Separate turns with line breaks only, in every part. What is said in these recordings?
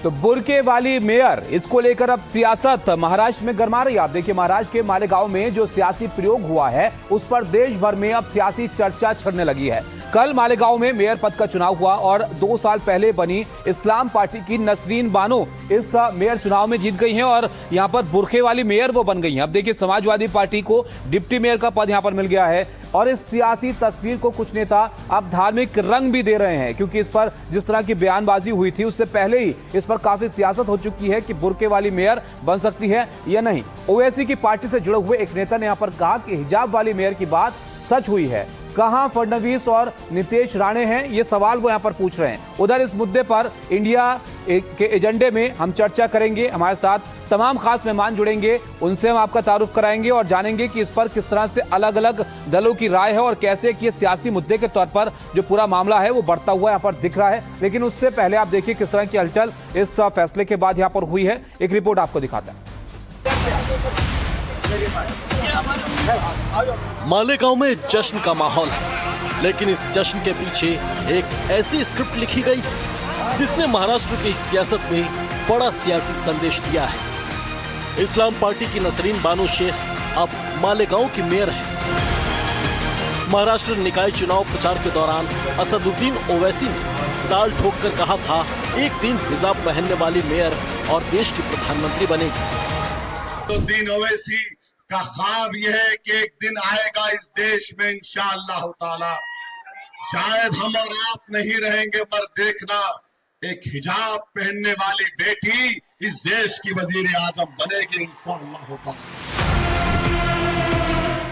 तो बुरके वाली मेयर, इसको लेकर अब सियासत महाराष्ट्र में गर्मा रही है। आप देखिए, महाराष्ट्र के मालेगांव में जो सियासी प्रयोग हुआ है उस पर देश भर में अब सियासी चर्चा छिड़ने लगी है। कल मालेगांव में मेयर पद का चुनाव हुआ और 2 साल पहले बनी इस्लाम पार्टी की नसरीन बानो इस मेयर चुनाव में जीत गई हैं और यहां पर बुरखे वाली मेयर वो बन गई हैं। अब देखिए, समाजवादी पार्टी को डिप्टी मेयर का पद यहां पर मिल गया है और इस सियासी तस्वीर को कुछ नेता अब धार्मिक रंग भी दे रहे हैं, क्योंकि इस पर जिस तरह की बयानबाजी हुई थी उससे पहले ही इस पर काफी सियासत हो चुकी है कि बुरके वाली मेयर बन सकती है या नहीं। ओवैसी की पार्टी से जुड़े हुए एक नेता ने यहां पर कहा कि हिजाब वाली मेयर की बात सच हुई है। कहां फडणवीस और नीतीश राणे हैं, ये सवाल वो यहां पर पूछ रहे हैं। उधर इस मुद्दे पर इंडिया के एजेंडे में हम चर्चा करेंगे। हमारे साथ तमाम खास मेहमान जुड़ेंगे, उनसे हम आपका तारुफ कराएंगे और जानेंगे कि इस पर किस तरह से अलग अलग दलों की राय है और कैसे कि सियासी मुद्दे के तौर पर जो पूरा मामला है वो बढ़ता हुआ यहाँ पर दिख रहा है। लेकिन उससे पहले आप देखिए किस तरह की हलचल इस फैसले के बाद यहाँ पर हुई है। एक रिपोर्ट आपको दिखाता है।
मालेगांव में जश्न का माहौल है, लेकिन इस जश्न के पीछे एक ऐसी स्क्रिप्ट लिखी गई है जिसने महाराष्ट्र की सियासत में बड़ा सियासी संदेश दिया है। इस्लाम पार्टी की नसरीन बानो शेख अब मालेगांव की मेयर है। महाराष्ट्र निकाय चुनाव प्रचार के दौरान असदुद्दीन ओवैसी ने ताल ठोककर कहा था, एक दिन हिजाब पहनने वाली मेयर और देश की प्रधानमंत्री बनेगी।
असदुद्दीन ओवैसी का ख्वाब यह है कि एक दिन आएगा इस देश में इंशाअल्लाह ताला, शायद हम और आप नहीं रहेंगे, पर देखना एक हिजाब पहनने वाली बेटी इस देश की वजीर आजम बनेगी इंशाअल्लाह ताला।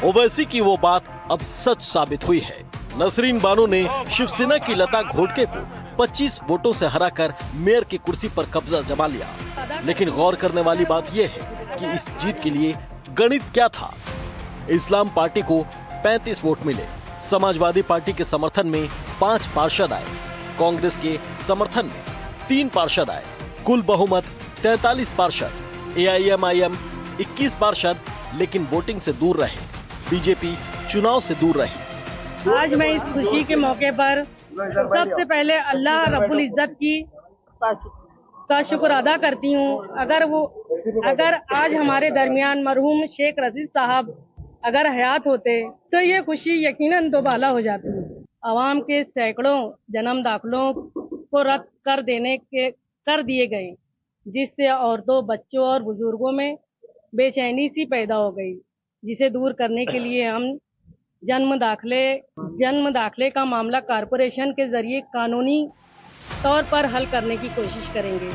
ओवैसी की वो बात अब सच साबित हुई है। नसरीन बानो ने शिवसेना की लता घोटके को 25 वोटों से हराकर मेयर की कुर्सी पर कब्जा जमा लिया। लेकिन गौर करने वाली बात यह है कि इस जीत के लिए गणित क्या था। इस्लाम पार्टी को 35 वोट मिले, समाजवादी पार्टी के समर्थन में 5 पार्षद आए, कांग्रेस के समर्थन में 3 पार्षद आए, कुल बहुमत 43 पार्षद, AIMIM 21 पार्षद, लेकिन वोटिंग से दूर रहे, बीजेपी चुनाव से दूर रही।
आज मैं इस खुशी के मौके पर सबसे पहले अल्लाह रब्बुल इज्जत का शुक्र अदा करती हूँ। अगर आज हमारे दरमियान मरहूम शेख रशीद साहब अगर हयात होते तो ये खुशी यकीनन दोबाला हो जाती। आवाम के सैकड़ों जन्म दाखिलों को रद्द कर दिए गए, जिससे औरतों, बच्चों और बुजुर्गों में बेचैनी सी पैदा हो गई, जिसे दूर करने के लिए हम जन्म दाखिले का मामला कारपोरेशन के जरिए कानूनी तौर पर हल करने की कोशिश करेंगे।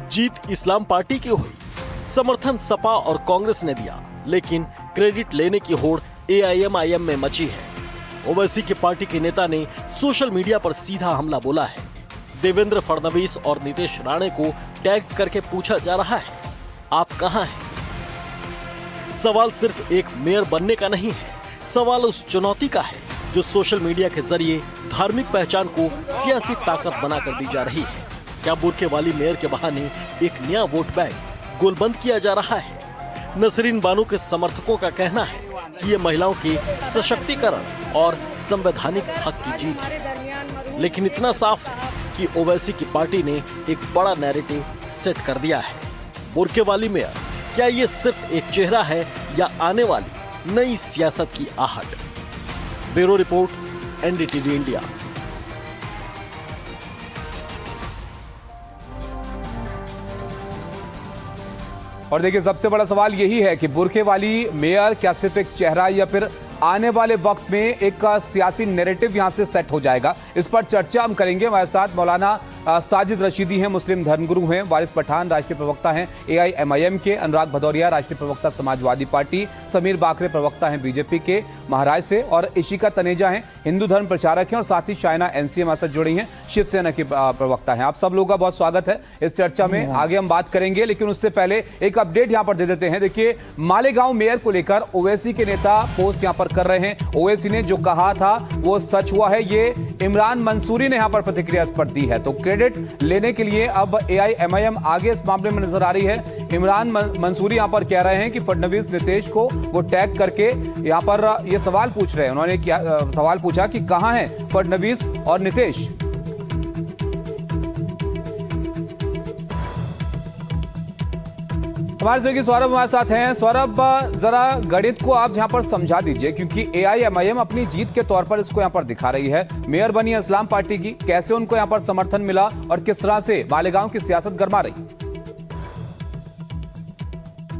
जीत इस्लाम पार्टी की हुई, समर्थन सपा और कांग्रेस ने दिया, लेकिन क्रेडिट लेने की होड़ AIMIM में मची है। ओवैसी की पार्टी के नेता ने सोशल मीडिया पर सीधा हमला बोला है। देवेंद्र फडणवीस और नीतीश राणे को टैग करके पूछा जा रहा है, आप कहां हैं? सवाल सिर्फ एक मेयर बनने का नहीं है, सवाल उस चुनौती का है जो सोशल मीडिया के जरिए धार्मिक पहचान को सियासी ताकत बनाकर दी जा रही है। क्या बुरके वाली मेयर के बहाने एक नया वोट बैंक गोलबंद किया जा रहा है? नसरीन बानो के समर्थकों का कहना है कि ये महिलाओं के सशक्तिकरण और संवैधानिक हक की जीत है। लेकिन इतना साफ है कि ओवैसी की पार्टी ने एक बड़ा नैरेटिव सेट कर दिया है। बुरके वाली मेयर, क्या ये सिर्फ एक चेहरा है या आने वाली नई सियासत की आहट? Bureau report, NDTV India.
और देखिए, सबसे बड़ा सवाल यही है कि बुरके वाली मेयर क्या सिर्फ एक चेहरा या फिर आने वाले वक्त में एक सियासी नैरेटिव यहां से सेट हो जाएगा? इस पर चर्चा हम करेंगे। हमारे साथ मौलाना साजिद रशीदी हैं, मुस्लिम धर्मगुरु हैं, वारिस पठान राष्ट्रीय प्रवक्ता हैं AIMIM के, अनुराग भदौरिया राष्ट्रीय प्रवक्ता समाजवादी पार्टी, समीर बाकरे प्रवक्ता हैं बीजेपी के महाराष्ट्र से, और इशिका तनेजा हैं, हिंदू धर्म प्रचारक हैं, और साथ ही शाइना NC हमारे साथ जुड़ी हैं, शिवसेना की प्रवक्ता हैं। आप सब लोगों का बहुत स्वागत है इस चर्चा में। आगे हम बात करेंगे, लेकिन उससे पहले एक अपडेट यहाँ पर दे देते हैं। देखिए, मालेगांव मेयर को लेकर ओवैसी के नेता पोस्ट यहाँ पर कर रहे हैं। ओवैसी ने जो कहा था वो सच हुआ है, ये इमरान मंसूरी ने यहाँ पर प्रतिक्रिया इस पर दी है। तो क्रेडिट लेने के लिए अब AIMIM आगे इस मामले में नजर आ रही है। इमरान मंसूरी यहाँ पर कह रहे हैं कि फडणवीस नीतीश को वो टैग करके यहाँ पर ये सवाल पूछ रहे हैं। उन्होंने सवाल पूछा कि कहां हैं फडणवीस और नीतीश। हमारे सहयोगी सौरभ हमारे साथ हैं। सौरभ, जरा गणित को आप यहाँ पर समझा दीजिए, क्योंकि AIMIM अपनी जीत के तौर पर इसको यहाँ पर दिखा रही है। मेयर बनी है इस्लाम पार्टी की, कैसे उनको यहाँ पर समर्थन मिला और किस तरह से मालेगांव की सियासत गरमा रही?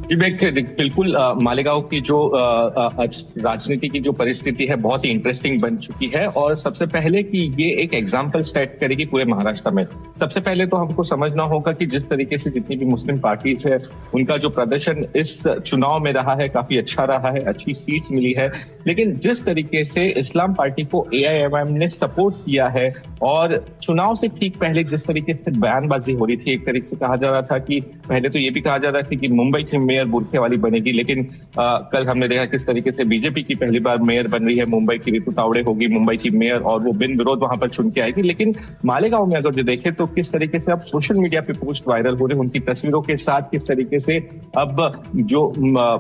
जी बिल्कुल, मालेगांव की जो राजनीति की जो परिस्थिति है बहुत ही इंटरेस्टिंग बन चुकी है और सबसे पहले कि ये एक एग्जाम्पल सेट करेगी पूरे महाराष्ट्र में। सबसे पहले तो हमको समझना होगा कि जिस तरीके से जितनी भी मुस्लिम पार्टीज है उनका जो प्रदर्शन इस चुनाव में रहा है काफी अच्छा रहा है, अच्छी सीट मिली है, लेकिन जिस तरीके से इस्लाम पार्टी को AIMIM ने सपोर्ट किया है और चुनाव से ठीक पहले जिस तरीके से बयानबाजी हो रही थी, एक तरीके से कहा जा रहा था कि पहले तो ये भी कहा जा रहा था कि मुंबई की मेयर बुरखे वाली बनेगी, लेकिन कल हमने देखा किस तरीके से बीजेपी की पहली बार मेयर बन रही है, मुंबई की ऋतु तावड़े होगी मुंबई की मेयर और वो बिन विरोध वहां पर चुन के आएगी। लेकिन मालेगांव में अगर जो देखें तो किस तरीके से अब सोशल मीडिया पे पोस्ट वायरल हो रहे हैं उनकी तस्वीरों के साथ, किस तरीके से अब जो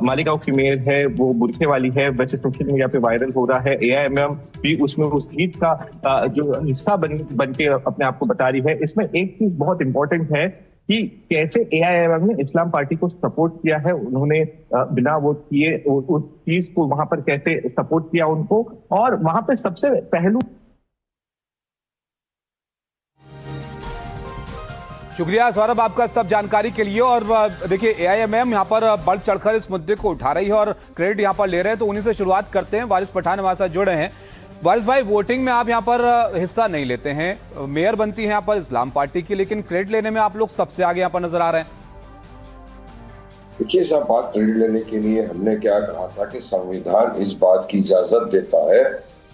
मालेगांव की मेयर है वो बुरखे वाली है, वैसे सोशल मीडिया पे वायरल हो रहा है। AIMIM भी उसमें उस जीत का जो हिस्सा बन के अपने आप को बता रही है। इसमें एक चीज बहुत इंपॉर्टेंट है कि कैसे AIMIM ने इस्लाम पार्टी को सपोर्ट किया है, उन्होंने बिना वोट किए उस चीज को वहां पर कैसे सपोर्ट किया उनको, और वहां पे सबसे पहलू।
शुक्रिया सौरभ आपका सब जानकारी के लिए। और देखिए AIMIM यहाँ पर बढ़ चढ़कर इस मुद्दे को उठा रही है और क्रेडिट यहाँ पर ले रहे हैं, तो उन्हीं से शुरुआत करते हैं। वारिस पठान हमारे साथ जुड़े हैं। वारिस भाई, वोटिंग में आप यहाँ पर हिस्सा नहीं लेते हैं, मेयर बनती है यहाँ पर इस्लाम पार्टी की, लेकिन क्रेडिट लेने में आप लोग सबसे आगे यहाँ पर नजर आ रहे हैं।
देखिए साहब, बात क्रेडिट लेने के लिए हमने क्या कहा था कि संविधान इस बात की इजाजत देता है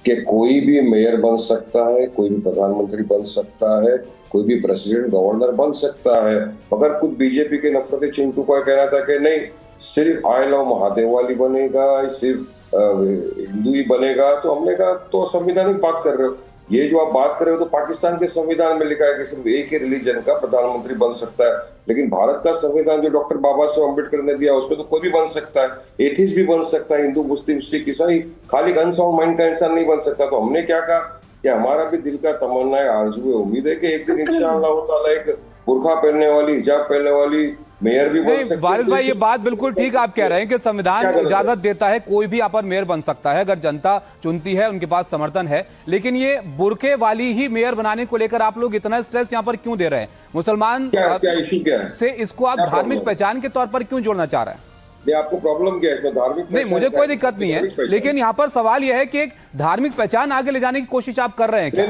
कि कोई भी मेयर बन सकता है, कोई भी प्रधानमंत्री बन सकता है, कोई भी प्रेसिडेंट गवर्नर बन सकता है। मगर कुछ बीजेपी के नफरती चिंटू का कहना था कि नहीं, सिर्फ आई लव महादेव वाली बनेगा, सिर्फ हिंदू ही बनेगा। तो हमने कहा तो संवैधानिक बात कर रहे हो, ये जो आप बात कर रहे हो तो पाकिस्तान के संविधान में लिखा है कि सिर्फ एक ही रिलीजन का प्रधानमंत्री बन सकता है, लेकिन भारत का संविधान जो डॉक्टर बाबा साहब अम्बेडकर ने दिया उसमें तो कोई भी बन सकता है, एथिस्ट भी बन सकता है, हिंदू मुस्लिम सिख ईसाई, खाली अनसाउंड माइंड का इंसान नहीं बन सकता। तो हमने क्या कहा कि हमारा भी दिल का तमन्ना है, आरज़ू है, उम्मीद है कि एक दिन इंशाअल्लाह ताला एक बुर्का पहनने वाली, हिजाब पहनने वाली मेयर भी बन सकती है।
वारिस भाई, ये बात बिल्कुल ठीक आप कह रहे हैं कि संविधान इजाजत देता है, कोई भी यहाँ पर मेयर बन सकता है अगर जनता चुनती है, उनके पास समर्थन है। लेकिन ये बुरके वाली ही मेयर बनाने को लेकर आप लोग इतना स्ट्रेस यहाँ पर क्यों दे रहे हैं? मुसलमान
क्या इशू क्या है
से इसको आप धार्मिक पहचान के तौर पर क्यों जोड़ना चाह रहे हैं?
ये आपको प्रॉब्लम क्या है इसमें? धार्मिक
नहीं, मुझे कोई दिक्कत नहीं है, लेकिन यहाँ पर सवाल यह है कि एक धार्मिक पहचान आगे ले जाने की कोशिश आप कर रहे हैं क्या?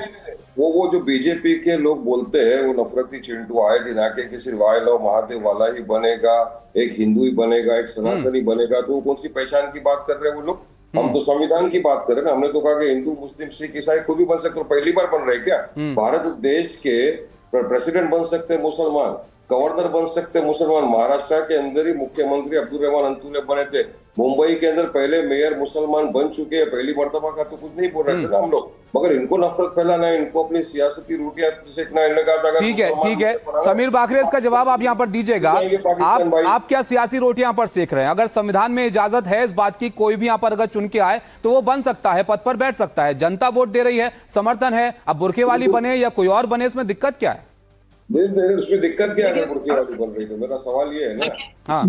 वो जो बीजेपी के लोग बोलते हैं वो नफरती चिंटू आए दिन आके कि सिर्फ आई लव महादेव वाला ही बनेगा, एक हिंदू ही बनेगा, एक सनातनी बनेगा, तो वो कौन सी पहचान की बात कर रहे हैं वो लोग? हम तो संविधान की बात कर रहे हैं ना। हमने तो कहा कि हिंदू मुस्लिम सिख ईसाई कोई भी बन सकते। तो पहली बार बन रहे क्या? भारत देश के प्रेसिडेंट बन सकते हैं मुसलमान, गवर्नर बन सकते हैं मुसलमान। महाराष्ट्र के अंदर ही मुख्यमंत्री अब्दुल रहमान अंतुले बने थे, मुंबई के अंदर पहले मेयर मुसलमान बन चुके हैं, पहली मर्तबा का तो कुछ नहीं बोल रहे थे ना हम लोग। मगर इनको नफरत फैलाना है, इनको अपनी सियासती रोटियां सेकना है।
ठीक है समीर बाखरे, इसका जवाब आप यहाँ पर दीजिएगा। आप क्या सियासी रोटियां यहाँ पर सेक रहे हैं? अगर संविधान में इजाजत है इस बात की, कोई भी यहाँ पर अगर चुन के आए तो वो बन सकता है, पद पर बैठ सकता है, जनता वोट दे रही है, समर्थन है। अब बुरखे वाली बने या कोई और बने, इसमें दिक्कत क्या है?
उसमें दिक्कत क्या है? बुरके वाली बन रही है, मेरा सवाल ये है ना।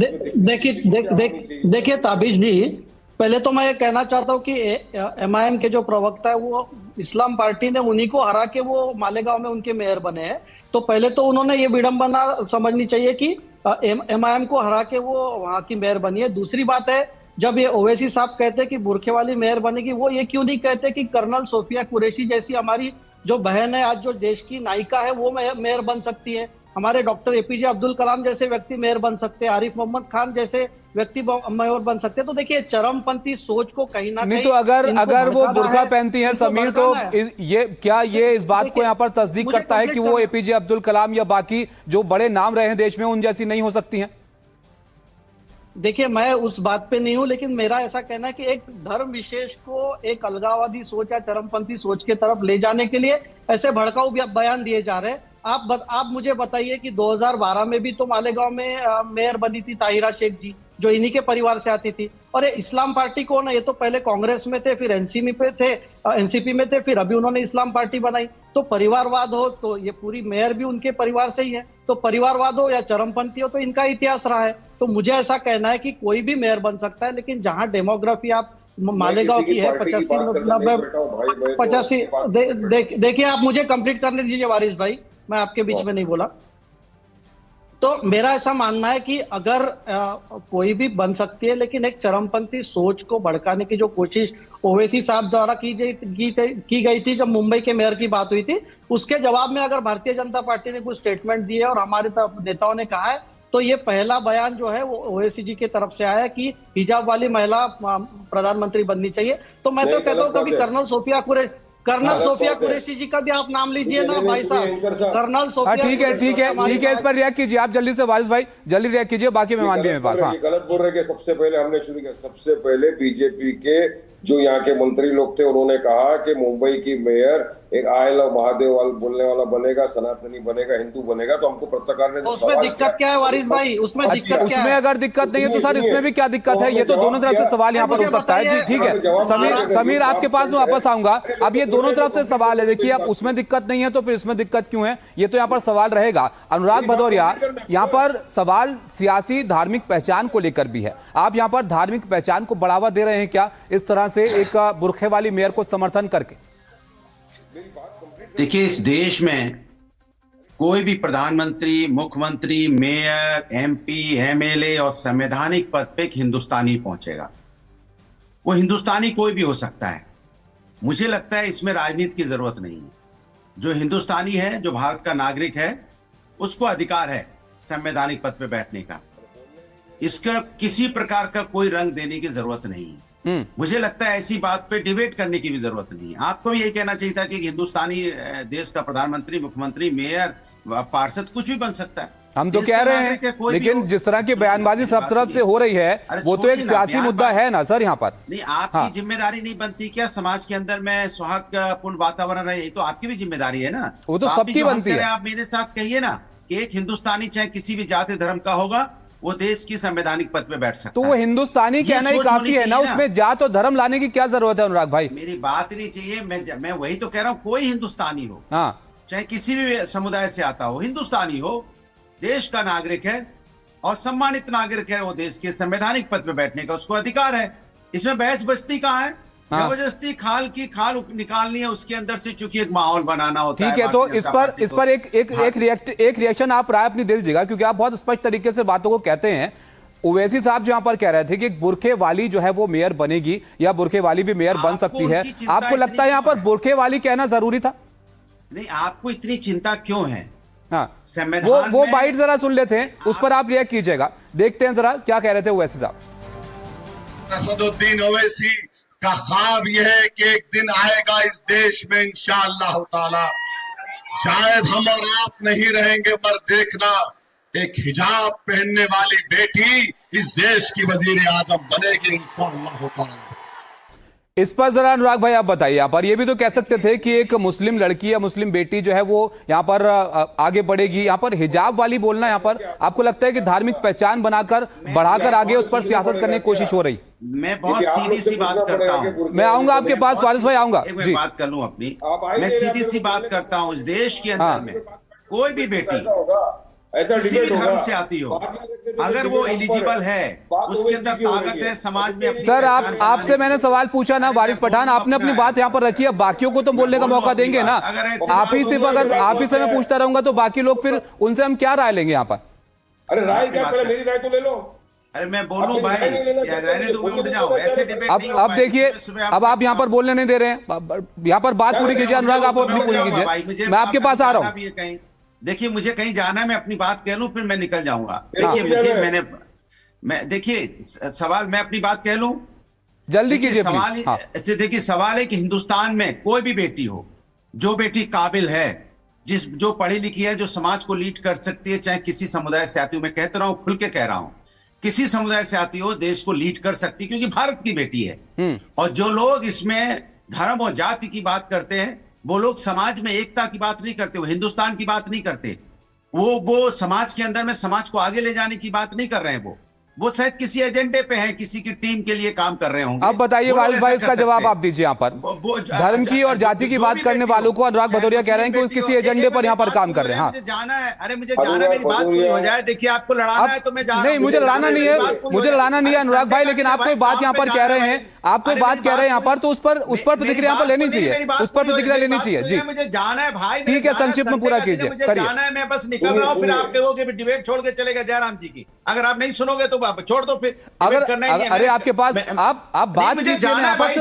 देखिए ताबिश जी, पहले तो मैं ये कहना चाहता हूँ कि MIM के जो प्रवक्ता है वो इस्लाम पार्टी ने उन्हीं को हरा के वो मालेगांव में उनके मेयर बने हैं। तो पहले तो उन्होंने ये विडंबना समझनी चाहिए कि MIM को हरा के वो वहां की मेयर बनी है। दूसरी बात है, जब ये ओवैसी साहब कहते हैं कि बुरखे वाली मेयर बनेगी, वो ये क्यों नहीं कहते कि कर्नल सोफिया कुरैशी जैसी हमारी जो बहन है, आज जो देश की नायिका है, वो मेयर बन सकती है। हमारे डॉक्टर APJ अब्दुल कलाम जैसे व्यक्ति मेयर बन सकते हैं, आरिफ मोहम्मद खान जैसे व्यक्ति मेयर बन सकते हैं। तो देखिए चरमपंथी सोच को कहीं ना कहीं,
तो अगर वो बुर्का पहनती हैं समीर, तो ये इस बात को यहाँ पर तस्दीक करता है कि वो APJ अब्दुल कलाम या बाकी जो बड़े नाम रहे हैं देश में उन जैसी नहीं हो सकती हैं?
देखिए मैं उस बात पे नहीं हूं, लेकिन मेरा ऐसा कहना है कि एक धर्म विशेष को एक अलगाववादी सोच या चरमपंथी सोच के तरफ ले जाने के लिए ऐसे भड़काऊ बयान दिए जा रहे हैं। आप मुझे बताइए कि 2012 में भी तो मालेगांव में मेयर बनी थी ताहिरा शेख जी, जो इन्हीं के परिवार से आती थी। और ये इस्लाम पार्टी कौन है? ये तो पहले कांग्रेस में थे, फिर एनसीपी में थे, फिर अभी उन्होंने इस्लाम पार्टी बनाई। तो परिवारवाद हो तो ये पूरी मेयर भी उनके परिवार से ही है। तो परिवारवाद हो या चरमपंथी हो, तो इनका इतिहास रहा है। तो तो मुझे ऐसा कहना है कि कोई भी मेयर बन सकता है, लेकिन जहां डेमोग्राफी आप मालेगांव की है 85 देखिए आप मुझे कंप्लीट करने दीजिए वारिस भाई, मैं आपके बीच में नहीं बोला। तो मेरा ऐसा मानना है कि अगर कोई भी बन सकती है, लेकिन एक चरमपंथी सोच को भड़काने की जो कोशिश ओवैसी साहब द्वारा की गई थी जब मुंबई के मेयर की बात हुई थी, उसके जवाब में अगर भारतीय जनता पार्टी ने कुछ स्टेटमेंट दिए और हमारे नेताओं ने कहा है, तो ये पहला बयान जो है वो ओवैसी जी की तरफ से आया कि हिजाब वाली महिला प्रधानमंत्री बननी चाहिए। तो मैं तो कहता हूँ कभी कर्नल सोफिया कुरैशी जी का भी आप नाम लीजिए ना भाई साहब, कर्नल सोफिया।
ठीक है, इस पर रिएक्ट कीजिए आप जल्दी से वारिस भाई, जल्दी रिएक्ट कीजिए, बाकी मेहमान भी मेरे पास।
गलत बोल रहे कि सबसे पहले हमने शुरू किया, सबसे पहले बीजेपी के जो यहाँ के मंत्री लोग थे उन्होंने कहा कि मुंबई की मेयर एक आई लव महादेव वाला बोलने वाला बनेगा, सनातनी बनेगा, हिंदू बनेगा। तो हमको पत्रकार ने
उसमें दिक्कत क्या है वारिस भाई? उसमें
अगर दिक्कत नहीं है तो सर इसमें भी क्या दिक्कत है? ये तो दोनों तरफ से सवाल यहाँ पर हो सकता है। ठीक है समीर आपके पास मैं वापस आऊंगा। अब ये दोनों तरफ से सवाल है, देखिए अब उसमें दिक्कत नहीं है तो फिर इसमें दिक्कत क्यों है? ये तो यहाँ पर सवाल रहेगा। अनुराग भदौरिया, यहाँ पर सवाल सियासी धार्मिक पहचान को लेकर भी है। आप यहाँ पर धार्मिक पहचान को बढ़ावा दे रहे हैं क्या इस तरह से एक बुरखे वाली मेयर को समर्थन करके?
देखिए, इस देश में कोई भी प्रधानमंत्री, मुख्यमंत्री, मेयर, एमपी, एमएलए और संवैधानिक पद पे एक हिंदुस्तानी पहुंचेगा। वो हिंदुस्तानी कोई भी हो सकता है। मुझे लगता है इसमें राजनीति की जरूरत नहीं है। जो हिंदुस्तानी है, जो भारत का नागरिक है, उसको अधिकार है संवैधानिक पद पे बैठने का। इसका किसी प्रकार का कोई रंग देने की जरूरत नहीं है। मुझे लगता है ऐसी बात पे डिबेट करने की भी जरूरत नहीं है। आपको भी यही कहना चाहिए था कि हिंदुस्तानी देश का प्रधानमंत्री, मुख्यमंत्री, मेयर, पार्षद कुछ भी बन सकता है।
हम तो कह रहे हैं, लेकिन जिस तरह की बयानबाजी सब तरफ से हो रही है वो तो एक सियासी मुद्दा है ना सर यहाँ पर।
नहीं, आपकी जिम्मेदारी नहीं बनती क्या समाज के अंदर में सौहार्दपूर्ण वातावरण रहे? तो आपकी भी जिम्मेदारी है ना।
वो तो सबकी बनती है।
आप मेरे साथ कहिए ना कि एक हिंदुस्तानी चाहे किसी भी जाति धर्म का होगा, वो देश की संवैधानिक पद पे बैठ सकता है।
तो वो हिंदुस्तानी कहना ही काफी है ना, उसमें जात और धर्म लाने की क्या जरूरत है? अनुराग भाई
मेरी बात नहीं चाहिए, मैं वही तो कह रहा हूँ, कोई हिंदुस्तानी हो,
हाँ,
चाहे किसी भी समुदाय से आता हो, हिंदुस्तानी हो, देश का नागरिक है और सम्मानित नागरिक है, वो देश के संवैधानिक पद पे बैठने का उसको अधिकार है। इसमें बहस बस्ती कहाँ है? जबरदस्ती खाल निकालनी है उसके अंदर से, चूंकि एक माहौल बनाना होता है।
ठीक है, तो इस पर एक रिएक्शन आप राय अपनी दे दीजिएगा, क्योंकि आप बहुत स्पष्ट तरीके से बातों को कहते हैं। ओवैसी साहब जो यहाँ पर कह रहे थे कि बुरखे वाली जो है वो मेयर बनेगी या बुरखे वाली भी मेयर बन सकती है, आपको लगता है यहाँ पर बुरखे वाली कहना जरूरी था?
नहीं, आपको इतनी चिंता क्यों है?
हाँ, वो बाइट जरा सुन लेते हैं, उस पर आप रिएक्ट कीजिएगा। देखते हैं जरा क्या कह रहे थे ओवैसी साहब।
असदुद्दीन ओवैसी का ख्वाब यह है कि एक दिन आएगा इस देश में इंशाअल्लाह ताला, शायद हम और आप नहीं रहेंगे, पर देखना एक हिजाब पहनने वाली बेटी इस देश की वजीर आजम बनेगी इंशाअल्लाह ताला।
इस पर जरा अनुराग भाई आप बताइए। यहाँ पर ये भी तो कह सकते थे कि एक मुस्लिम लड़की या मुस्लिम बेटी जो है वो यहाँ पर आगे बढ़ेगी। यहाँ पर हिजाब वाली बोलना, यहाँ पर आपको लगता है कि धार्मिक पहचान बनाकर बढ़ाकर आगे उस पर सियासत करने की कोशिश हो रही?
मैं बहुत सीधी सी बात करता हूँ।
मैं आऊंगा आपके पास वारिस भाई, आऊंगा जी।
बात कर लूं अपनी, मैं सीधी सी बात करता हूँ। इस देश के अंदर में कोई भी बेटी किसी भी धर्म से आती हो, अगर वो एलिजिबल है, उसके अंदर ताकत है समाज में।
सर आपसे मैंने सवाल पूछा ना वारिस पठान, आपने अपनी बात यहाँ पर रखी है, बाकियों को तो बोलने का मौका देंगे ना। आप ही सिर्फ अगर आप ही से मैं पूछता रहूंगा तो बाकी लोग फिर उनसे हम क्या राय लेंगे यहाँ पर?
अरे राय क्या, पहले मेरी राय तो ले लो।
अरे मैं बोलूं भाई, रहने दो, उठ जाओ, ऐसे डिबेट नहीं हो।
अब देखिए, अब आप यहाँ पर बोलने नहीं दे रहे हैं, यहाँ पर बात पूरी कीजिए। अनुराग आप अपनी पूरी कीजिए, मैं आपके पास आ रहा हूँ।
देखिए, मुझे कहीं जाना है, मैं अपनी बात कह लूं फिर मैं निकल जाऊंगा। देखिए मैं देखिए सवाल, मैं अपनी बात कह लूं,
जल्दी कीजिए
सवाल। देखिए सवाल है कि हिंदुस्तान में कोई भी बेटी हो, जो बेटी काबिल है, जो पढ़ी लिखी है, जो समाज को लीड कर सकती है, चाहे किसी समुदाय से आती हो, मैं कहता रहा हूं, खुल के कह रहा हूं, किसी समुदाय से आती हो, देश को लीड कर सकती, क्योंकि भारत की बेटी है। और जो लोग इसमें धर्म और जाति की बात करते हैं, वो लोग समाज में एकता की बात नहीं करते, वो हिंदुस्तान की बात नहीं करते, वो समाज के अंदर में समाज को आगे ले जाने की बात नहीं कर रहे हैं। वो शायद किसी एजेंडे पे हैं, किसी की टीम के लिए काम कर रहे होंगे।
अब बताइए
वो लोग
वारिस
ऐसा
भाई,
कर
इसका जवाब
सकते
आप दीजिए। यहाँ पर धर्म की और जाति की बात करने वालों को अनुराग भदौरिया कह रहे हैं कि वो किसी एजेंडे पर यहाँ पर काम कर रहे हैं।
मुझे जाना है, अरे मुझे जाना है, मेरी बात पूरी हो जाए। देखिए आपको लड़ाना है तो मैं जा रहा हूं।
नहीं, मुझे लड़ाना नहीं है, मुझे लड़ाना नहीं है अनुराग भाई, लेकिन आप कोई बात यहाँ पर कह रहे हैं, आप कोई बात कह रहे हैं यहाँ पर, तो उस पर प्रतिक्रिया यहाँ पर लेनी चाहिए, उस पर प्रतिक्रिया लेनी चाहिए। जी
मुझे जाना है भाई,
ठीक है, संक्षिप्त में पूरा कीजिए, करिए।
जाना है, मैं बस निकल रहा हूँ। फिर आप कहोगे डिबेट छोड़ के चले गए जयराम जी की। अगर आप नहीं सुनोगे तो छोड़ दो फिर।
अगर अरे आपके पास आप बात कीजिए,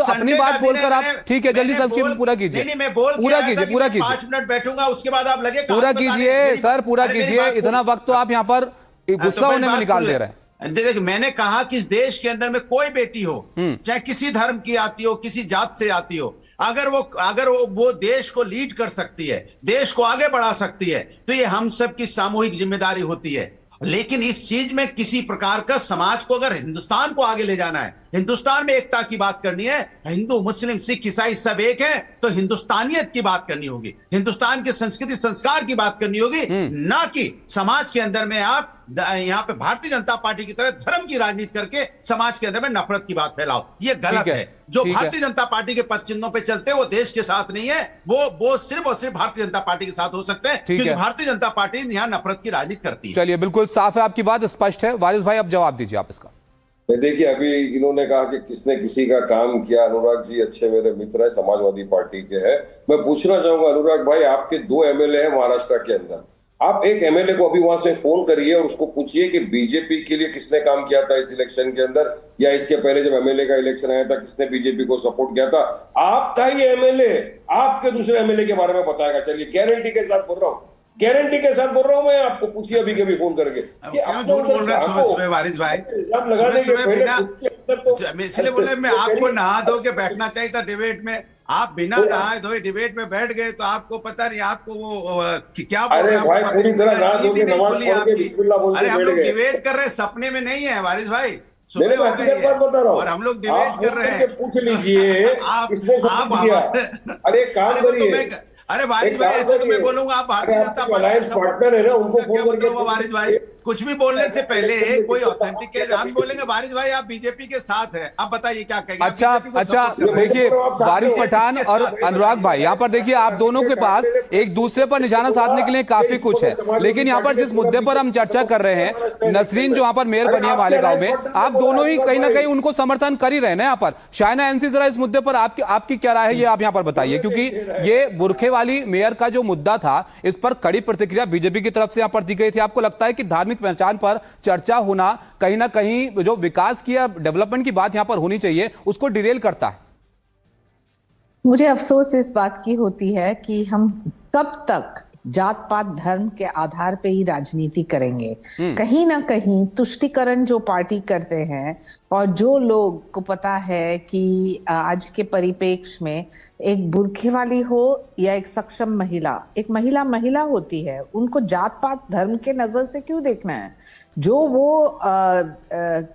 अपनी बात बोलकर आप, ठीक है, जल्दी संक्षिप्त पूरा कीजिए।
नहीं, मैं बोल
पूरा कीजिए, पूरा कीजिए,
5 मिनट बैठूंगा, उसके बाद आप लगे
पूरा कीजिए सर, पूरा कीजिए। इतना वक्त तो आप यहाँ पर गुस्सा होने में निकाल दे रहे हैं।
देखिए, मैंने कहा कि इस देश के अंदर में कोई बेटी हो, चाहे किसी धर्म की आती हो, किसी जात से आती हो, अगर वो देश को लीड कर सकती है, देश को आगे बढ़ा सकती है, तो ये हम सब की सामूहिक जिम्मेदारी होती है। लेकिन इस चीज में किसी प्रकार का समाज को, अगर हिंदुस्तान को आगे ले जाना है, हिंदुस्तान में एकता की बात करनी है, हिंदू मुस्लिम सिख ईसाई सब एक है, तो हिंदुस्तानियत की बात करनी होगी, हिंदुस्तान की संस्कृति संस्कार की बात करनी होगी, ना कि समाज के अंदर में आप यहाँ पे भारतीय जनता पार्टी की तरह धर्म की राजनीति करके समाज के अंदर में नफरत की बात फैलाओ। ये गलत है। जो भारतीय जनता पार्टी के पद चिन्हों पे चलते हैं वो देश के साथ नहीं है, वो सिर्फ और सिर्फ भारतीय जनता पार्टी के साथ हो सकते हैं, क्योंकि भारतीय जनता पार्टी यहाँ नफरत की राजनीति करती है।
चलिए, बिल्कुल साफ है, आपकी बात स्पष्ट है। वारिस भाई, अब जवाब दीजिए आप इसका।
देखिए, अभी इन्होंने कहा कि किसने किसी का काम किया। अनुराग जी अच्छे मेरे मित्र है, समाजवादी पार्टी के हैं। मैं पूछना चाहूंगा अनुराग भाई, आपके 2 एमएलए हैं महाराष्ट्र के अंदर, आप एक एमएलए को अभी वहां से फोन करिए और उसको पूछिए कि बीजेपी के लिए किसने काम किया था इस इलेक्शन के अंदर, या इसके पहले जब एमएलए का इलेक्शन आया था किसने बीजेपी को सपोर्ट किया था। आपका ही एमएलए आपके दूसरे एमएलए के बारे में बताएगा। चलिए, गारंटी के साथ बोल रहा हूँ, गारंटी के साथ बोल रहा हूँ मैं आपको, पूछिए अभी कभी फोन करके।
झूठ बोल रहे हैं वारिस भाई, इसलिए बोले मैं आपको नहा धो के बैठना चाहिए था डिबेट में। आप बिना नहाए धोए डिबेट में बैठ गए, तो आपको पता नहीं आपको वो क्या बोल रहे हैं।
भाई पूरी तरह नहा धो के नमाज पढ़ के बिस्मिल्लाह बोल के
अरे हम
बैठ
लोग
गए।
डिबेट कर रहे हैं, सपने में नहीं है वारिस भाई,
मैंने हकीकत बात बता रहा हूँ
और हम लोग डिबेट कर रहे हैं।
पूछ लीजिए किसने सपोर्ट किया। अरे काम करिए।
अरे वारिस भाई, ऐसे तो मैं बोलूंगा आप भारतीय जनता पार्टी
पार्टनर है ना, उनको फोन करके
वारिस भाई, कुछ भी बोलने से पहले कोई ऑथेंटिक है। हम बोलेंगे वारिस भाई आप बीजेपी के साथ हैं, अब बताइए क्या कहेंगे।
अच्छा, देखिए वारिस पठान और अनुराग भाई, यहाँ पर देखिए आप दोनों के पास एक दूसरे पर निशाना साधने के लिए काफी कुछ है, लेकिन यहाँ पर जिस मुद्दे पर हम चर्चा कर रहे हैं, नसरीन जो यहाँ पर मेयर बनी है मालेगांव में, आप दोनों ही कहीं ना कहीं उनको समर्थन कर ही रहे हैं यहाँ पर। शायना एनसी, जरा इस मुद्दे पर आपकी क्या राय है, ये आप यहाँ पर बताइए, क्योंकि ये बुरखे वाली मेयर का जो मुद्दा था, इस पर कड़ी प्रतिक्रिया बीजेपी की तरफ से यहाँ पर दी गई थी। आपको लगता है कि धार्मिक पहचान पर चर्चा होना कहीं ना कहीं जो विकास की या डेवलपमेंट की बात यहां पर होनी चाहिए, उसको डिरेल करता है?
मुझे अफसोस इस बात की होती है कि हम कब तक जात पात धर्म के आधार पे ही राजनीति करेंगे। कहीं ना कहीं तुष्टिकरण जो पार्टी करते हैं, और जो लोग को पता है कि आज के परिप्रेक्ष्य में एक बुरखे वाली हो या एक सक्षम महिला, एक महिला होती है, उनको जात पात धर्म के नजर से क्यों देखना है। जो वो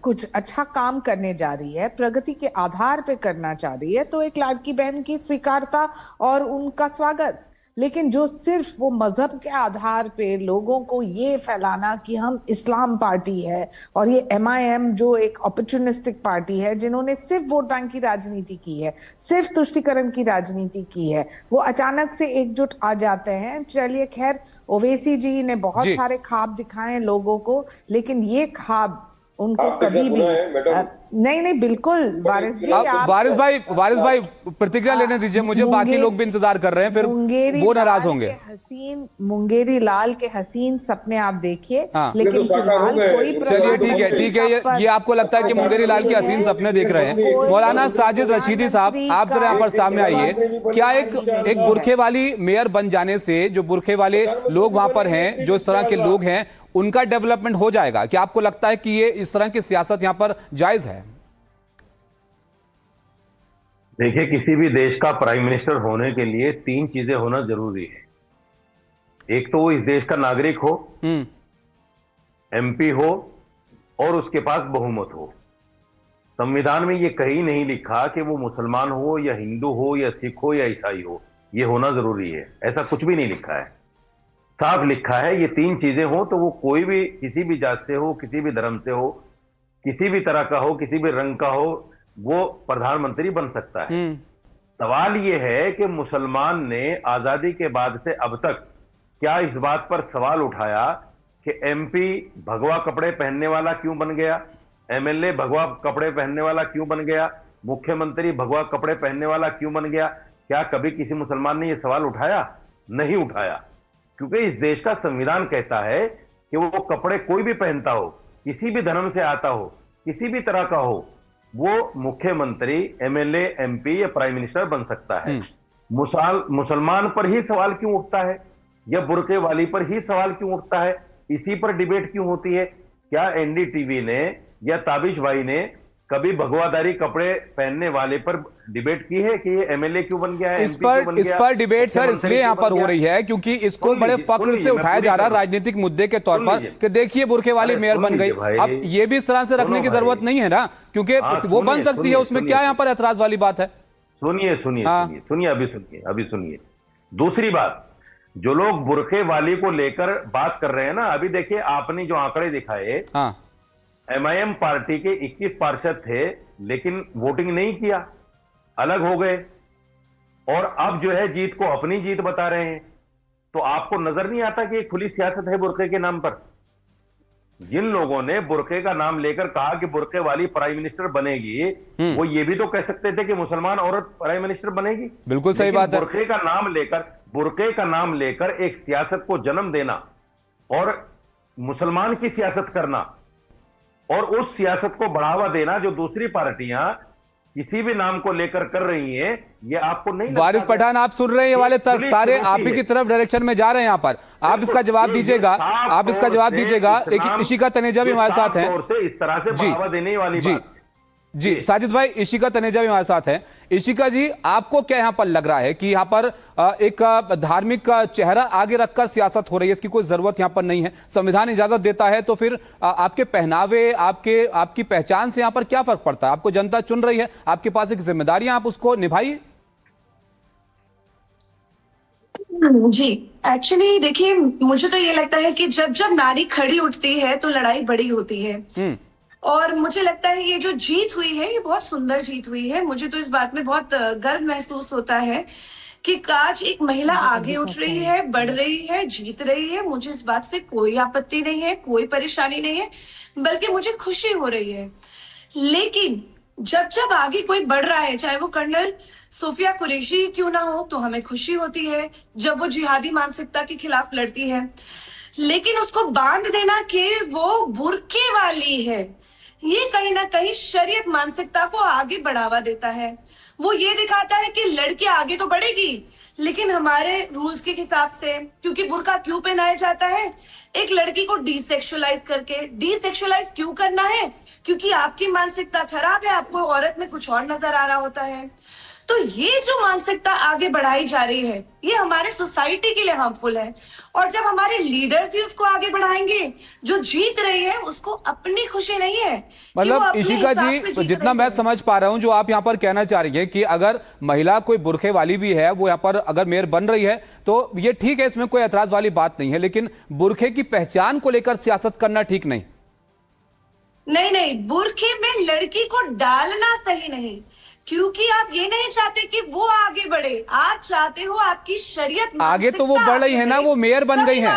कुछ अच्छा काम करने जा रही है, प्रगति के आधार पे करना चाह रही है, तो एक लाड़की बहन की स्वीकारता और उनका स्वागत। लेकिन जो सिर्फ वो मजहब के आधार पे लोगों को ये फैलाना कि हम इस्लाम पार्टी है, और ये MIM जो एक अपॉर्चुनिस्टिक पार्टी है, जिन्होंने सिर्फ वोट बैंक की राजनीति की है, सिर्फ तुष्टिकरण की राजनीति की है, वो अचानक से एकजुट आ जाते हैं। चलिए खैर, ओवैसी जी ने बहुत सारे ख्वाब दिखाए लोगों को, लेकिन ये ख्वाब उनको कभी भी नहीं बिल्कुल। वारिस जी,
वारिस भाई प्रतिक्रिया लेने दीजिए मुझे, बाकी लोग भी इंतजार कर रहे हैं, फिर वो नाराज होंगे।
मुंगेरी लाल के हसीन सपने आप देखिए, लेकिन फिलहाल कोई
चलिए ठीक है, ये आपको लगता है कि मुंगेरी लाल के हसीन सपने देख रहे हैं। मौलाना साजिद रशीदी साहब, आप जरा यहाँ पर सामने आइए। क्या एक बुरखे वाली मेयर बन जाने से जो बुरखे वाले लोग वहां पर हैं, जो इस तरह के लोग हैं, उनका डेवलपमेंट हो जाएगा? क्या आपको लगता है कि ये इस तरह की सियासत यहां पर जायज है?
देखिए, किसी भी देश का प्राइम मिनिस्टर होने के लिए 3 चीजें होना जरूरी है। एक तो वो इस देश का नागरिक हो, MP हो, और उसके पास बहुमत हो। संविधान में ये कहीं नहीं लिखा कि वो मुसलमान हो या हिंदू हो या सिख हो या ईसाई हो, ये होना जरूरी है, ऐसा कुछ भी नहीं लिखा है। साफ लिखा है ये 3 चीजें हो तो वो कोई भी किसी भी जात से हो, किसी भी धर्म से हो, किसी भी तरह का हो, किसी भी रंग का हो, वो प्रधानमंत्री बन सकता है। सवाल ये है कि मुसलमान ने आजादी के बाद से अब तक क्या इस बात पर सवाल उठाया कि एमपी भगवा कपड़े पहनने वाला क्यों बन गया, एमएलए भगवा कपड़े पहनने वाला क्यों बन गया, मुख्यमंत्री भगवा कपड़े पहनने वाला क्यों बन गया? क्या कभी किसी मुसलमान ने यह सवाल उठाया? नहीं उठाया, क्योंकि इस देश का संविधान कहता है कि वो कपड़े कोई भी पहनता हो, किसी भी धर्म से आता हो, किसी भी तरह का हो, वो मुख्यमंत्री, एमएलए, एमपी या प्राइम मिनिस्टर बन सकता है। मुसलमान पर ही सवाल क्यों उठता है या बुर्के वाली पर ही सवाल क्यों उठता है? इसी पर डिबेट क्यों होती है? क्या एनडीटीवी ने या ताबिश भाई ने कभी भगवादारी कपड़े पहनने वाले पर डिबेट की है कि ये एमएलए क्यों बन गया है?
इस पर डिबेट सर इसलिए यहाँ पर हो रही है क्योंकि इसको बड़े फख्र से उठाया जा रहा है राजनीतिक मुद्दे के तौर पर कि देखिए बुर्के वाली मेयर बन गई। अब ये भी इस तरह से रखने की जरूरत नहीं है ना, क्योंकि वो बन सकती है, उसमें क्या यहाँ पर ऐतराज वाली बात है?
अभी सुनिए। दूसरी बात, जो लोग बुर्के वाली को लेकर बात कर रहे हैं ना, अभी देखिए आपने जो आंकड़े दिखाए, एमआईएम पार्टी के 21 पार्षद थे लेकिन वोटिंग नहीं किया, अलग हो गए, और अब जो है जीत को अपनी जीत बता रहे हैं। तो आपको नजर नहीं आता कि एक खुली सियासत है बुर्के के नाम पर? जिन लोगों ने बुर्के का नाम लेकर कहा कि बुर्के वाली प्राइम मिनिस्टर बनेगी, वो ये भी तो कह सकते थे कि मुसलमान औरत प्राइम मिनिस्टर बनेगी।
बिल्कुल सही बात है।
बुर्के का नाम लेकर एक सियासत को जन्म देना और मुसलमान की सियासत करना और उस सियासत को बढ़ावा देना जो दूसरी पार्टियां किसी भी नाम को लेकर कर रही हैं, ये आपको नहीं लगता?
वारिस पठान, आप सुन रहे हैं ये वाले तरफ सारे आप ही की तरफ डायरेक्शन में जा रहे हैं यहाँ पर, आप इसका जवाब दीजिएगा, आप इसका जवाब दीजिएगा। एक इशिका तनेजा भी हमारे साथ हैं,
इस तरह से बढ़ावा देने वाली बात।
जी साजिद भाई, इशिका तनेजा भी हमारे साथ हैं। इशिका जी, आपको क्या यहाँ पर लग रहा है कि यहाँ पर एक धार्मिक चेहरा आगे रखकर सियासत हो रही है? इसकी कोई जरूरत यहाँ पर नहीं है, संविधान इजाजत देता है, तो फिर आपके पहनावे, आपकी पहचान से यहाँ पर क्या फर्क पड़ता है? आपको जनता चुन रही है, आपके पास एक जिम्मेदारी है, आप उसको निभाइए।
जी एक्चुअली देखिए, मुझे तो ये लगता है कि जब जब नारी खड़ी उठती है तो लड़ाई बड़ी होती है, और मुझे लगता है ये जो जीत हुई है ये बहुत सुंदर जीत हुई है। मुझे तो इस बात में बहुत गर्व महसूस होता है कि आज एक महिला आगे उठ रही है, बढ़ रही है, जीत रही है। मुझे इस बात से कोई आपत्ति नहीं है, कोई परेशानी नहीं है, बल्कि मुझे खुशी हो रही है। लेकिन जब जब आगे कोई बढ़ रहा है, चाहे वो कर्नल सोफिया कुरैशी क्यों ना हो, तो हमें खुशी होती है जब वो जिहादी मानसिकता के खिलाफ लड़ती है। लेकिन उसको बांध देना कि वो बुर्के वाली है, ये कहीं ना कहीं शरीयत मानसिकता को आगे बढ़ावा देता है। वो ये दिखाता है कि लड़की आगे तो बढ़ेगी, लेकिन हमारे रूल्स के हिसाब से, क्योंकि बुर्का क्यों पहनाया जाता है? एक लड़की को डीसेक्सुअलाइज करके। डीसेक्सुअलाइज क्यों करना है? क्योंकि आपकी मानसिकता खराब है, आपको औरत में कुछ और नजर आ रहा होता है। तो ये जो मानसिकता आगे बढ़ाई जा रही है, ये हमारे सोसाइटी के लिए हार्मफुल है। और जब हमारे लीडर्स ही उसको आगे बढ़ाएंगे, जो जीत रही है उसको अपनी खुशी नहीं है।
मतलब इशिका जी, जितना मैं समझ पा रहा हूं, जो आप यहाँ पर कहना चाह रही है कि अगर महिला कोई बुर्के वाली भी है, वो यहाँ पर अगर मेयर बन रही है तो ये ठीक है, इसमें कोई ऐतराज वाली बात नहीं है, लेकिन बुर्के की पहचान को लेकर सियासत करना ठीक नहीं।
नहीं, बुर्के में लड़की को डालना सही नहीं, क्योंकि आप ये नहीं चाहते कि वो आगे बढ़े, आप चाहते हो आपकी शरीयत
आगे। तो वो बढ़ रही है ना, वो मेयर बन गई है,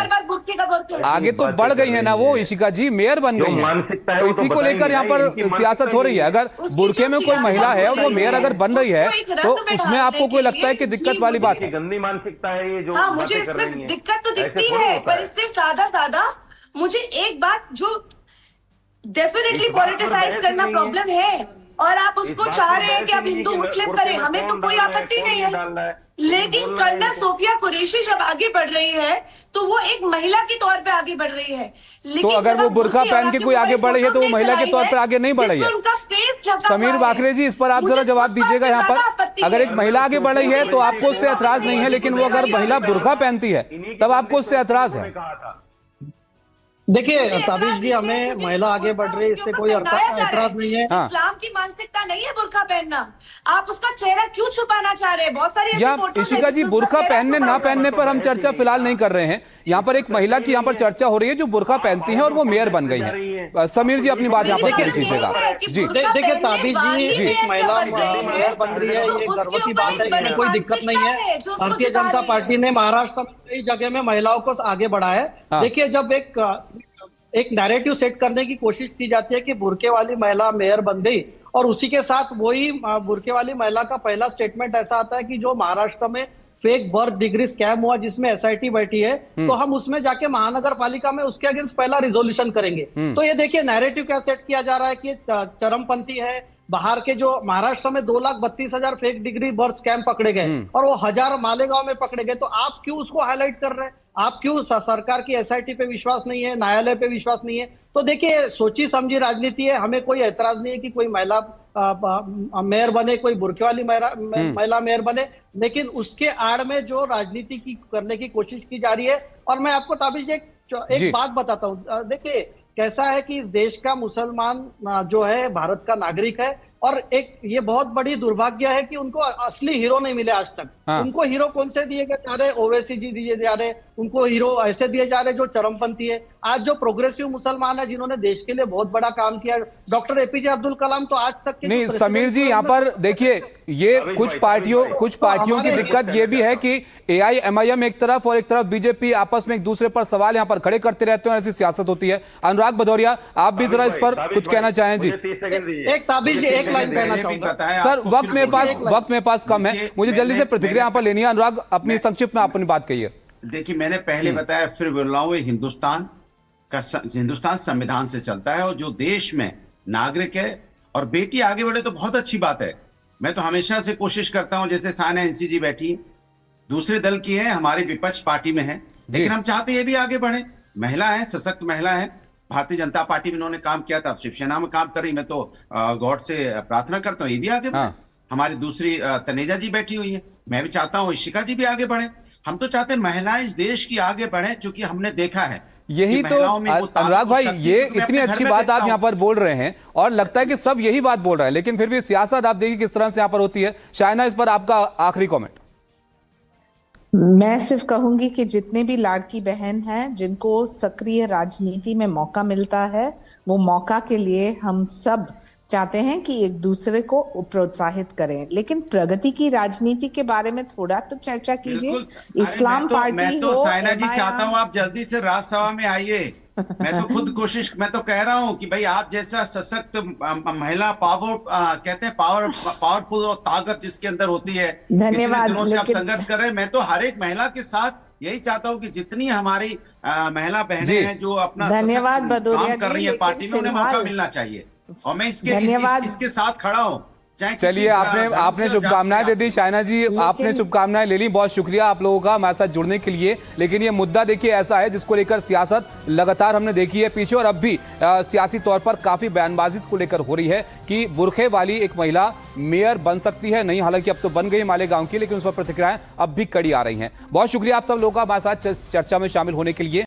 आगे तो बढ़ गई है ना वो, इशिका जी मेयर बन गई है। तो इसी को लेकर यहाँ पर सियासत हो रही है। अगर बुर्के में कोई महिला है और वो मेयर अगर बन रही है, तो उसमें आपको कोई लगता है कि दिक्कत वाली बात है?
गंदी मानसिकता है ये जो।
हाँ, मुझे इसमें दिक्कत तो दिखती है, पर इससे सादा मुझे एक बात जो डेफिनेटली पॉलिटिसाइज करना प्रॉब्लम है, और आप उसको चाह रहे हैं कि आप हिंदू मुस्लिम करें, हमें तो कोई आपत्ति नहीं है। लेकिन कर्नल सोफिया कुरैशी जब आगे बढ़ रही है तो वो एक महिला के तौर पे आगे बढ़ रही है।
तो अगर वो बुर्का पहन के कोई आगे बढ़ रही है तो वो महिला के तौर पर आगे नहीं बढ़ रही है?
उनका फेस
समीर वाकरे जी, इस पर आप जरा जवाब दीजिएगा। यहाँ पर अगर एक महिला आगे बढ़ रही है तो आपको उससे ऐतराज नहीं है, लेकिन वो अगर महिला बुर्का पहनती है तब आपको उससे ऐतराज है।
देखिए ताबिश जी, हमें महिला आगे बढ़ रही है, इससे कोई एतराज नहीं है।
हाँ।
इस्लाम की मानसिकता नहीं है बुर्का पहनना। आप उसका चेहरा क्यों छुपाना चाह रहे हैं? बहुत सारी ऐसी
या
फोटोज हैं
इशिका जी,
जिसमें उसका
बुर्का
चेहरा
पहनने
छुपा
ना
हुआ है।
पहनने पर हम चर्चा फिलहाल नहीं कर रहे हैं। यहाँ पर एक महिला की यहाँ पर चर्चा हो रही है जो बुर्का पहनती है और वो मेयर बन गई है। समीर जी अपनी बात यहाँ पर पूरी कीजिएगा जी।
देखिए ताबिश जी, एक महिला मेयर बन रही है, ये गर्व की बात है, इसमें कोई दिक्कत नहीं है। भारतीय जनता पार्टी ने महाराष्ट्र में कई जगह में महिलाओं को आगे बढ़ाया है। देखिए, जब एक नैरेटिव सेट करने की कोशिश की जाती है कि बुर्के वाली महिला मेयर बन गई, और उसी के साथ वही बुर्के वाली महिला का पहला स्टेटमेंट ऐसा आता है कि जो महाराष्ट्र में फेक बर्थ डिग्री स्कैम हुआ जिसमें एसआईटी बैठी है, तो हम उसमें जाके महानगर पालिका में उसके अगेंस्ट पहला रिजोल्यूशन करेंगे। तो ये देखिए नैरेटिव क्या सेट किया जा रहा है कि चरमपंथी है। बाहर के जो महाराष्ट्र में 2,32,000 फेक डिग्री बर्थ स्कैम पकड़े गए और वो 1000 मालेगांव में पकड़े गए, तो आप क्यों उसको हाईलाइट कर रहे हैं? आप क्यों सरकार की एसआईटी पे विश्वास नहीं है, न्यायालय पे विश्वास नहीं है? तो देखिए, सोची समझी राजनीति है। हमें कोई ऐतराज नहीं है कि कोई महिला मेयर बने, कोई बुर्के वाली महिला मेयर बने, लेकिन उसके आड़ में जो राजनीति की करने की कोशिश की जा रही है। और मैं आपको ताबिश एक बात बताता हूँ। देखिए कैसा है कि इस देश का मुसलमान जो है भारत का नागरिक है, और एक ये बहुत बड़ी दुर्भाग्य है कि उनको असली हीरो नहीं मिले आज तक। उनको हीरो कौन से दिए जा रहे? ओवैसी जी दिए जा रहे, उनको हीरो ऐसे दिए जा रहे जो चरमपंथी है। आज जो प्रोग्रेसिव मुसलमान है जिन्होंने देश के लिए बहुत बड़ा काम किया, डॉक्टर एपीजे अब्दुल कलाम, तो आज तक
नहीं समीर जी, यहाँ पर देखिए ये कुछ पार्टियों की दिक्कत ये भी है कि एआईएमआईएम एक तरफ और एक तरफ बीजेपी आपस में एक दूसरे पर सवाल यहाँ पर खड़े करते रहते हैं, ऐसी सियासत होती है। अनुराग भदौरिया, आप भी जरा इस पर कुछ कहना चाहें जी।
एक ताबिश एक लाइन कहना चाहूंगा
सर, वक्त मेरे पास कम है, मुझे जल्दी से प्रतिक्रिया यहाँ पर लेनी है। अनुराग, अपनी संक्षिप्त में अपनी बात कहिए।
देखिए, मैंने पहले बताया, फिर बुलाऊं, हिंदुस्तान संविधान से चलता है, और जो देश में नागरिक है और बेटी आगे बढ़े तो बहुत अच्छी बात है। मैं तो हमेशा से कोशिश करता हूं, जैसे साना एनसीजी बैठी दूसरे दल की है, हमारी विपक्ष पार्टी में है, लेकिन हम चाहते ये भी आगे बढ़े। महिला है, सशक्त महिला है। भारतीय जनता पार्टी में इन्होंने काम किया था, शिवसेना में काम कर रही। मैं तो गॉड से प्रार्थना करता हूँ ये भी आगे बढ़े। हमारी दूसरी तनेजा जी बैठी हुई है, मैं भी चाहता हूँ इशिका जी भी आगे बढ़े। हम तो चाहते हैं महिलाएं इस देश की आगे बढ़े, क्योंकि हमने देखा है
यही तो। अनुराग भाई, ये इतनी अच्छी बात आप यहाँ पर बोल रहे हैं और लगता है कि सब यही बात बोल रहे हैं, लेकिन फिर भी सियासत आप देखिए किस तरह से यहाँ पर होती है। शायना, इस पर आपका आखिरी कमेंट।
मैं सिर्फ कहूंगी कि जितने भी लाड़की बहन हैं जिनको सक्रिय राजनीति में मौका मिलता है, वो मौका के लिए हम सब चाहते हैं कि एक दूसरे को प्रोत्साहित करें, लेकिन प्रगति की राजनीति के बारे में थोड़ा तो चर्चा कीजिए। इस्लाम पार्टी
मैं तो साइना जी चाहता हूं आप जल्दी से राज्यसभा में आइए। मैं तो खुद मैं तो कह रहा हूं कि भाई आप जैसा सशक्त महिला कहते हैं पावरफुल और ताकत जिसके अंदर होती है,
धन्यवाद।
से आप संघर्ष कर रहे हैं। मैं तो हर एक महिला के साथ यही चाहता हूं कि जितनी हमारी महिला बहनें हैं जो अपना
धन्यवाद
काम कर रही है पार्टी में, उन्हें मौका मिलना चाहिए, और मैं इसके साथ खड़ा हूं।
चलिए, आपने शुभकामनाएं दे दी। शायना जी, आपने शुभकामनाएं ले ली, बहुत शुक्रिया आप लोगों का हमारे साथ जुड़ने के लिए। लेकिन ये मुद्दा देखिए ऐसा है जिसको लेकर सियासत लगातार हमने देखी है पीछे, और अब भी सियासी तौर पर काफी बयानबाजी को लेकर हो रही है कि बुरखे वाली एक महिला मेयर बन सकती है। नहीं, हालांकि अब तो बन गई मालेगांव की, लेकिन उस पर प्रतिक्रियाएं अब भी कड़ी आ रही हैं। बहुत शुक्रिया आप सब लोगों का हमारे साथ चर्चा में शामिल होने के लिए।